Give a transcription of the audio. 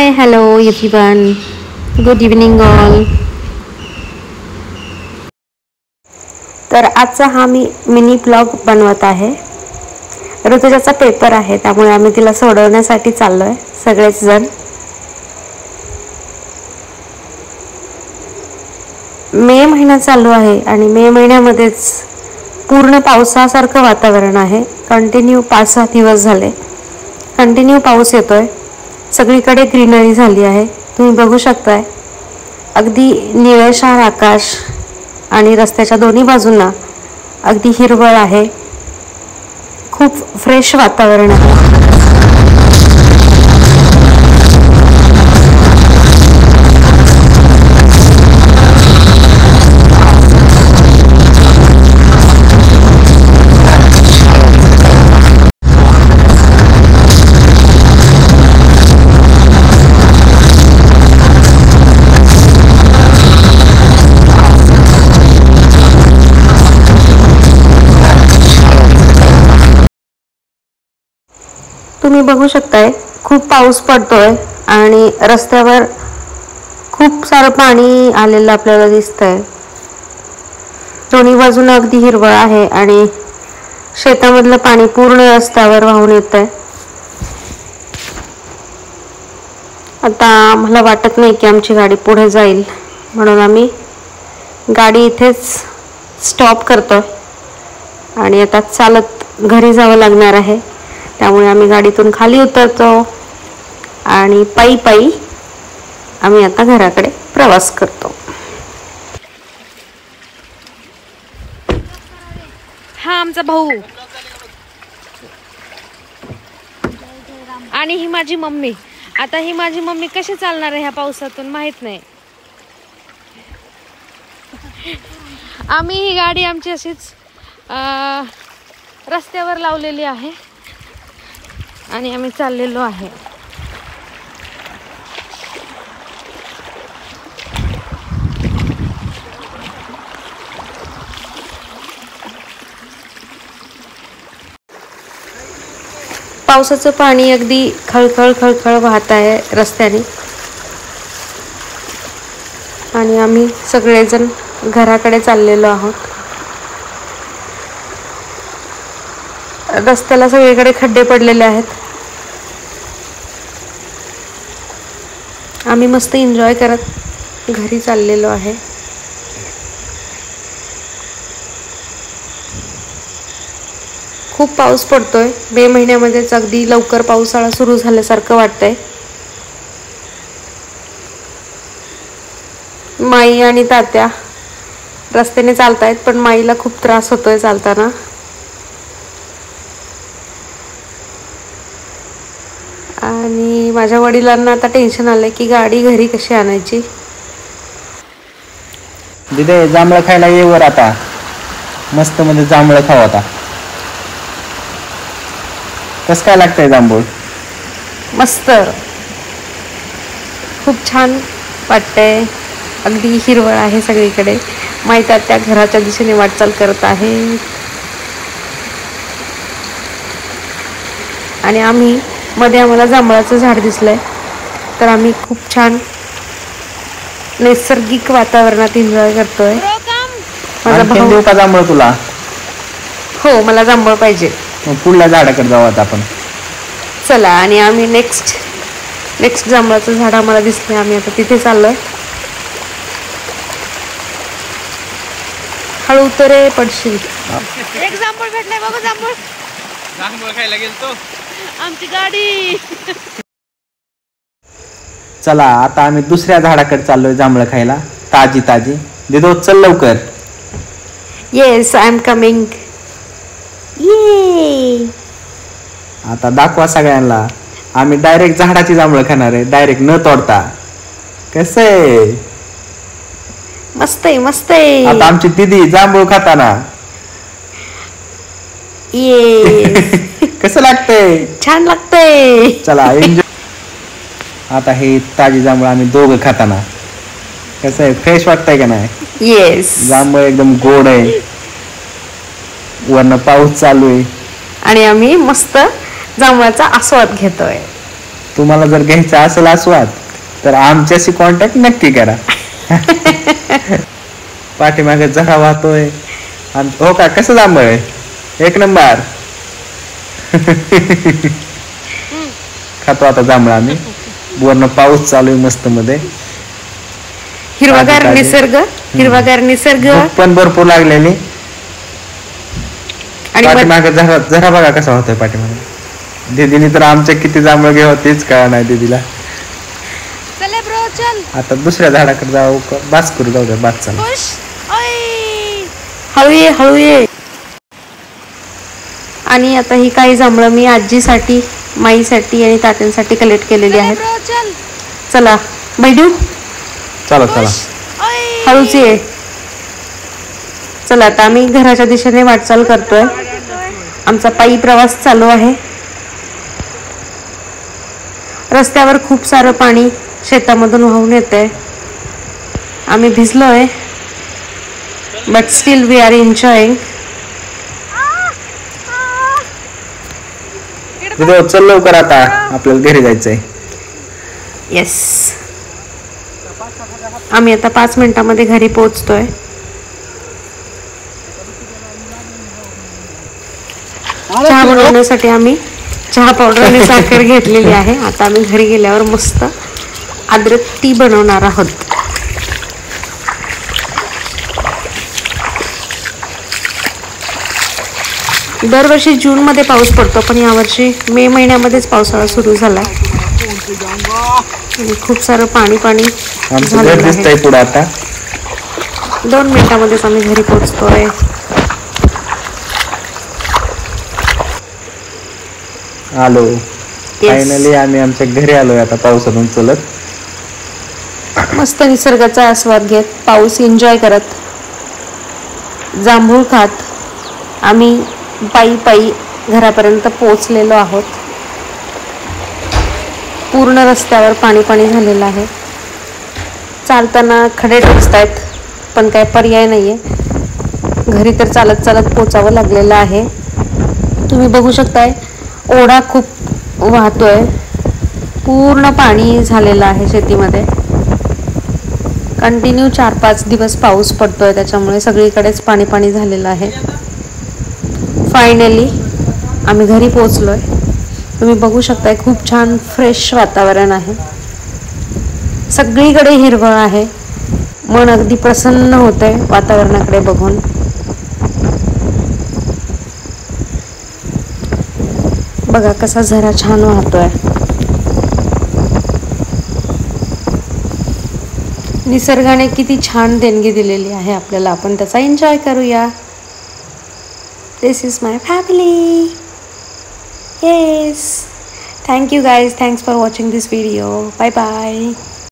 Hi hello everyone, good evening all. तर आजचा हा मी मिनी ब्लॉग बनवत आहे. ऋतुजाचा पेपर आहे त्यामुळे आम्ही तिला सोडवण्यासाठी चाललोय सगळेच जण. मे महिना चालू आहे आणि मे महिन्यामध्येच पूर्ण पावसासारखं वातावरण आहे. कंटिन्यू 5-6 दिवस झाले कंटिन्यू पाऊस येतोय. सगळीकडे ग्रीनरी झाली आहे, तुम्ही बघू शकताय. अगदी निळेशार आकाश आणि रस्त्याच्या दोन्ही बाजूंना अगदी हिरवळ आहे. खूप फ्रेश वातावरण आहे. तुम्ही बघू शकताय खूप पाऊस पडतोय आणि रस्त्यावर खूप सारं पाणी आलेलं आपल्याला दिसतंय. दोन्ही बाजूला अगदी हिरवळ आहे आणि शेतामधलं पाणी पूर्ण रस्त्यावर वाहून येतंय. आता मला वाटत नाही की आमची गाडी पुढे जाईल, म्हणून आम्ही गाडी इथेच स्टॉप करतोय आणि आता चालत घरी जावं लागणार आहे. त्यामुळे आम्ही गाडीतून खाली उतरतो आणि पायी पायी आम्ही आता घराकडे प्रवास करतो. हा आमचा भाऊ आणि ही माझी मम्मी. आता ही माझी मम्मी कशी चालणार आहे ह्या पावसातून माहित नाही. आम्ही ही गाडी आमची अशीच रस्त्यावर लावलेली आहे आणि आम्ही चाललेलो आहे. पावसाचं पाणी अगदी खळखळ खळखळ वाहत आहे रस्त्याने आणि आम्ही सगळेजण घराकडे चाललेलो आहोत. रस्त्याला सगळीकडे खड्डे पडलेले आहेत. आम्ही मस्त एन्जॉय करत घरी चाललेलो आहे. खूप पाऊस पडतोय. मे महिन्यामध्येच अगदी लवकर पावसाळा सुरू झाल्यासारखं वाटतंय. माई आणि तात्या रस्त्याने चालतायत, पण माईला खूप त्रास होतोय चालताना. आणि माझ्या वडिलांना आता टेन्शन आलंय की गाडी घरी कशी आणायची. दिदे जांभळं खायला ये वर आता. मस्त म्हणजे जांभळं खाऊ आता. कसं काय लागतंय जांभूळ? मस्त, खूप छान वाटतंय. अगदी हिरवळ आहे सगळीकडे. माहीत त्या घराच्या दिशेने वाटचाल करत आहे आणि आम्ही मध्ये आम्हाला जांभळाचं झाड दिसलंय, तर आम्ही खूप छान नैसर्गिक वातावरणात एन्जॉय करतोय. माझा भाऊ देऊ का जांभळ तुला? हो, मला जांभळ पाहिजे. मग पुढल्या झाडाकडे जाऊ आता आपण. चला. आणि आम्ही नेक्स्ट जांभळाचं झाड आम्हाला दिसलंय, आम्ही आता तिथे चाललोय. हळू उतरे पडशील. एक जांभळ भेटलाय बघा. जांभळ खायला गेलतो. आमची गाडी. चला आता आम्ही दुसऱ्या झाडाकडे चाललोय जांभळं खायला. ताजी दिदो चल लवकर. Yes, I am coming. ये. आता दाखवा सगळ्यांना. आम्ही डायरेक्ट झाडाची जांभळं खाणार आहे, डायरेक्ट न तोडता. कसं आहे? मस्त आहे. आता आमची दीदी जांभूळ खाताना ये. कसं लागतंय? छान लागतंय. चला एन्जॉय. आता हे ताजी जांभूळ आम्ही दोघं खाताना कसं आहे? फ्रेश वाटतंय का नाही? येस. जांभूळ एकदम गोड आहे. वरनं पाऊस चालू आहे आणि आम्ही मस्त जांभळाचा आस्वाद घेतोय. तुम्हाला जर घ्यायचा असेल आस्वाद तर आमच्याशी कॉन्टॅक्ट नक्की करा. पाठीमागे जरा वाहतोय आणि हो का कसं जांभळ आहे, एक नंबर. खातो आता जांभळ आम्ही. वरनं पाऊस चालू आहे मस्त मध्ये, हिरवागार निसर्ग, हिरवागार निसर्ग पण भरपूर लागलेली. आणि पाठीमागे जरा बघा कसा होतोय पाठीमागे. दीदीने तर आमच्या किती जांभळ घ्यावं तेच कळा नाही दीदीला. आता दुसऱ्या झाडाकडे जाऊ, बास करू, जाऊ द्या, बास चला. हळूये हळूये. आणि आता ही काही जांभळं मी आजीसाठी, माईसाठी आणि तात्यांसाठी कलेक्ट केलेली आहेत. चला बैठू, चला चला हळूच ये. चला आता आम्ही घराच्या दिशेने वाटचाल करतोय. आमचा पायी प्रवास चालू आहे. रस्त्यावर खूप सारं पाणी शेतामधून वाहून येतंय. आम्ही भिजलोय, but still we are enjoying. चल लवकर, आता आपल्याला घरी जायचंय. येस, आम्ही आता 5 मिनिटांमध्ये घरी पोहोचतोय. चहा बनवण्यासाठी आम्ही चहा पावडर आणि साखर घेतलेली आहे. आता आम्ही घरी गेल्यावर मस्त अद्रक टी बनवणार आहोत. दरवर्षी जूनमध्ये पाऊस पडतो, पण यावर्षी मे महिन्यामध्येच पावसाळा सुरू झाला आणि खूप सारं पाणी झालेलं आहे. पुढे आता 2 मिनिटांमध्येच आम्ही घरी पोहोचतोय. आलो फायनली, आम्ही आमच्या घरी आलोय आता पावसातून चलत. मस्त निसर्गाचा आस्वाद घेत, पाऊस एन्जॉय करत, जांभूळ खात आम्ही पायी पायी घरापर्यंत पोहोचलेलो आहोत. पूर्ण रस्त्यावर पाणी झालेलं आहे. चालताना खडे टोचतायत, पण काय पर्याय नाहीये. घरी तर चालत चालत पोचावं लागलेलं आहे. तुम्ही बघू शकताय, ओढा खूप वाहतोय, पूर्ण पाणी झालेलं आहे शेतीमध्ये. कंटिन्यू 4-5 दिवस पाऊस पडतोय, त्याच्यामुळे सगळीकडेच पाणी झालेलं आहे. फायनली आम्ही घरी पोहोचलोय. तुम्ही बघू शकताय, खूप छान फ्रेश वातावरण आहे. सगळीकडे हिरवळ आहे. मन अगदी प्रसन्न होतंय वातावरणाकडे बघून. बघा कसा झरा छान वाहतोय. निसर्गाने किती छान देणगी दिलेली आहे आपल्याला, आपण त्याचा एन्जॉय करूया. This is my family. Yes. Thank you guys. Thanks for watching this video. Bye bye.